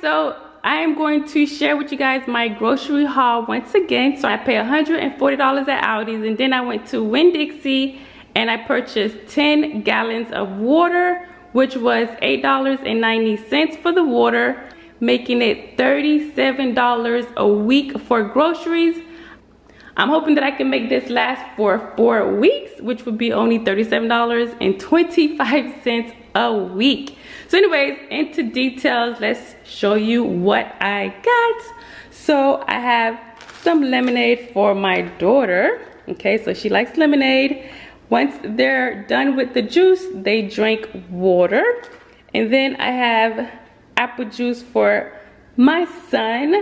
so I am going to share with you guys my grocery haul once again. So I paid $140 at Aldi's, and then I went to Winn-Dixie and I purchased 10 gallons of water, which was $8.90 for the water, making it $37 a week for groceries. I'm hoping that I can make this last for 4 weeks, which would be only $37.25 a week. So anyways, into details, let's show you what I got. So I have some lemonade for my daughter. Okay, so she likes lemonade. Once they're done with the juice, they drink water. And then I have apple juice for my son.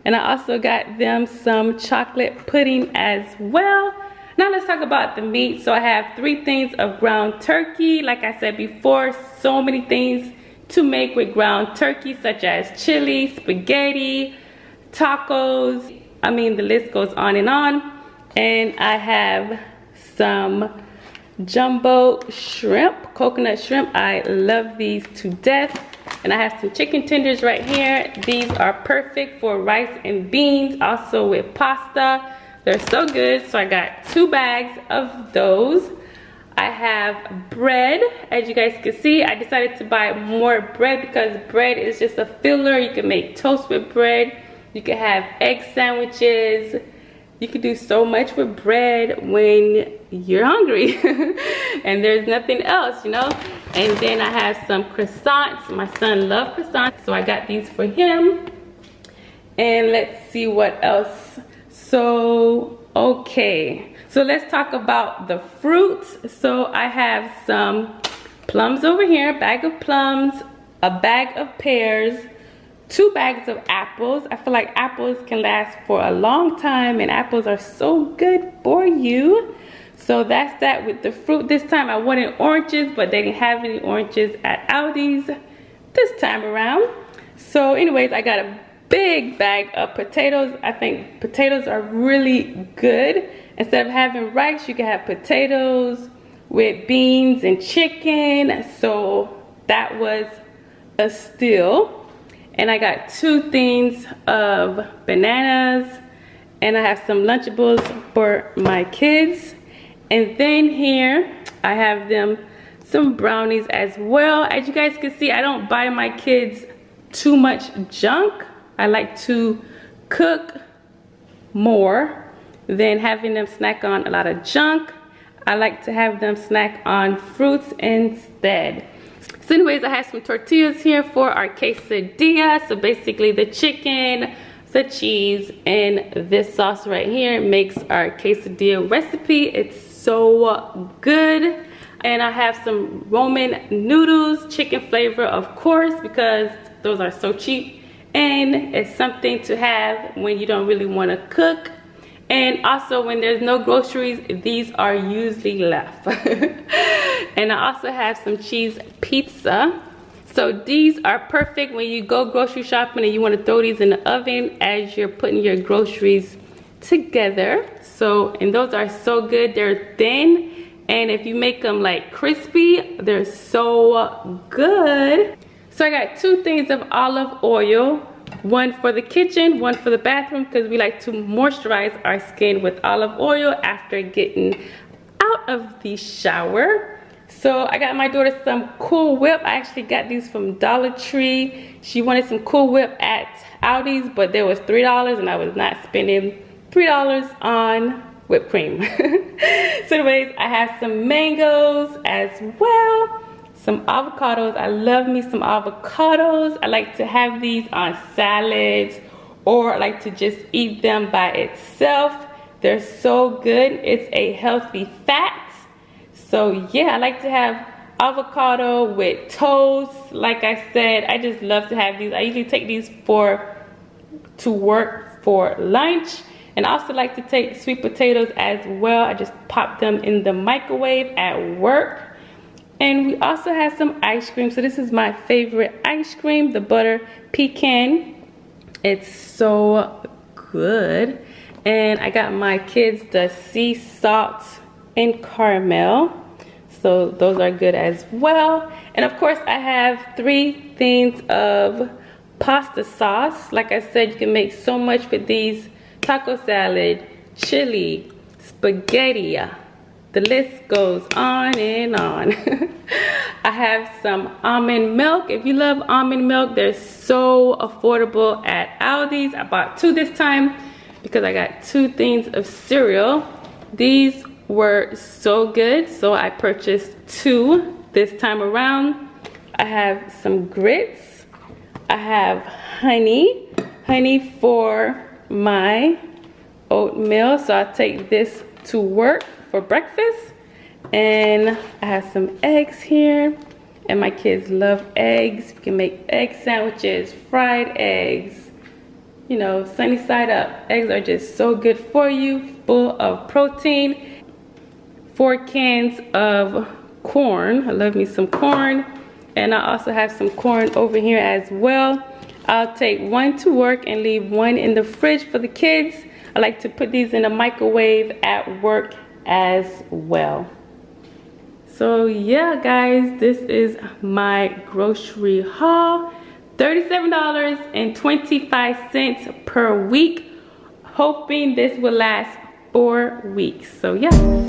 And I also got them some chocolate pudding as well. Now let's talk about the meat. So I have 3 things of ground turkey. Like I said before, so many things to make with ground turkey, such as chili, spaghetti, tacos. I mean, the list goes on. And I have some jumbo shrimp, coconut shrimp. I love these to death. And I have some chicken tenders right here. These are perfect for rice and beans, also with pasta. They're so good. So I got 2 bags of those. I have bread. As you guys can see, I decided to buy more bread because bread is just a filler. You can make toast with bread. You can have egg sandwiches. You can do so much with bread when you're hungry and there's nothing else, you know. And then I have some croissants. My son loves croissants, so I got these for him. And let's see what else. So, okay. So let's talk about the fruits. So I have some plums over here, a bag of plums, a bag of pears, 2 bags of apples. I feel like apples can last for a long time, and apples are so good for you. So that's that with the fruit. This time I wanted oranges, but they didn't have any oranges at Aldi's this time around. So anyways, I got a big bag of potatoes. I think potatoes are really good. Instead of having rice, you can have potatoes with beans and chicken. So that was a steal. And I got 2 things of bananas, and I have some Lunchables for my kids. And then here I have them some brownies as well. As you guys can see, I don't buy my kids too much junk. I like to cook more than having them snack on a lot of junk. I like to have them snack on fruits instead. So anyways, I have some tortillas here for our quesadilla. So basically the chicken, the cheese, and this sauce right here makes our quesadilla recipe. It's so good. And I have some Roman noodles, chicken flavor of course, because those are so cheap. And it's something to have when you don't really want to cook. And also when there's no groceries, these are usually left. And I also have some cheese pizza. So these are perfect when you go grocery shopping and you want to throw these in the oven as you're putting your groceries together. So, and those are so good. They're thin, and if you make them like crispy, they're so good. So I got 2 things of olive oil. One for the kitchen, one for the bathroom, because we like to moisturize our skin with olive oil after getting out of the shower. So I got my daughter some Cool Whip. I actually got these from Dollar Tree. She wanted some Cool Whip at Aldi's, but there was $3 and I was not spending $3 on whipped cream. So anyways, I have some mangoes as well. Some avocados. I love me some avocados. I like to have these on salads, or I like to just eat them by itself. They're so good. It's a healthy fat. So yeah, I like to have avocado with toast. Like I said, I just love to have these. I usually take these to work for lunch. And I also like to take sweet potatoes as well. I just pop them in the microwave at work. And we also have some ice cream. So this is my favorite ice cream, the butter pecan. It's so good. And I got my kids the sea salt and caramel. So those are good as well. And of course I have 3 things of pasta sauce. Like I said, you can make so much with these. Taco salad, chili, spaghetti. The list goes on and on. I have some almond milk. If you love almond milk, they're so affordable at Aldi's. I bought 2 this time because I got 2 things of cereal. These were so good, so I purchased 2 this time around. I have some grits. I have honey for my oatmeal, so I'll take this to work for breakfast. And I have some eggs here, and my kids love eggs. You can make egg sandwiches, fried eggs, you know, sunny side up. Eggs are just so good for you, full of protein. 4 cans of corn. I love me some corn. And I also have some corn over here as well. I'll take 1 to work and leave 1 in the fridge for the kids. I like to put these in a microwave at work as well. So yeah, guys, this is my grocery haul. $37.25 per week. Hoping this will last 4 weeks. So yeah.